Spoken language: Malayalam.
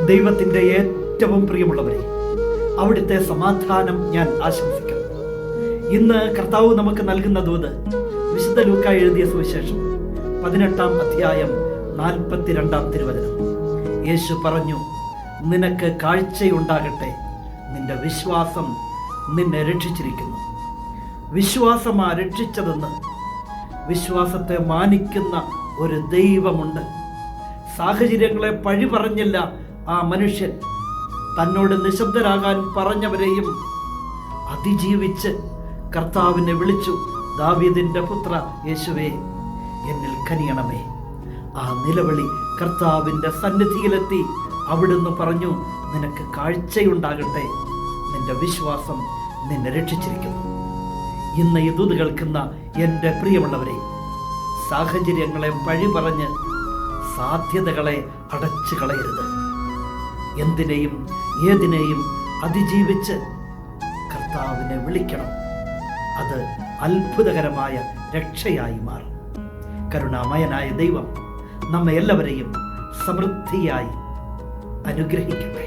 ദൈവത്തിൻ്റെ ഏറ്റവും പ്രിയമുള്ളവരെ, അവിടുത്തെ സമാധാനം ഞാൻ ആശംസിക്കുന്നു. ഇന്ന് കർത്താവ് നമുക്ക് നൽകുന്ന ദൂത് വിശുദ്ധ ലൂക്കാ എഴുതിയ സുവിശേഷം 18-ാം അധ്യായം 42-ാം തിരുവചനം. യേശു പറഞ്ഞു, നിനക്ക് കാഴ്ചയുണ്ടാകട്ടെ, നിന്റെ വിശ്വാസം നിന്നെ രക്ഷിച്ചിരിക്കുന്നു. വിശ്വാസമാ രക്ഷിച്ചതെന്ന്. വിശ്വാസത്തെ മാനിക്കുന്ന ഒരു ദൈവമുണ്ട്. സാഹചര്യങ്ങളെ പഴി പറഞ്ഞില്ല ആ മനുഷ്യൻ. തന്നോട് നിശബ്ദരാകാൻ പറഞ്ഞവരെയും അതിജീവിച്ച് കർത്താവിനെ വിളിച്ചു, ദാവീദിന്റെ പുത്ര യേശുവേ, എന്നിൽ കനിയണമേ. ആ നിലവിളി കർത്താവിൻ്റെ സന്നിധിയിലെത്തി. അവിടുന്ന് പറഞ്ഞു, നിനക്ക് കാഴ്ചയുണ്ടാകട്ടെ, നിന്റെ വിശ്വാസം നിന്നെ രക്ഷിച്ചിരിക്കുന്നു. ഇന്ന് ഈ ദൂത് കേൾക്കുന്ന എൻ്റെ പ്രിയമുള്ളവരെ, സാഹചര്യങ്ങളെ പഴി പറഞ്ഞ് സാധ്യതകളെ അടച്ചു കളയരുത്. എന്തിനേയും ഏതിനേയും അതിജീവിച്ച് കർത്താവിനെ വിളിക്കണം. അത് അത്ഭുതകരമായ രക്ഷയായി മാറും. കരുണാമയനായ ദൈവം നമ്മെ എല്ലാവരെയും സമൃദ്ധിയായി അനുഗ്രഹിക്കട്ടെ.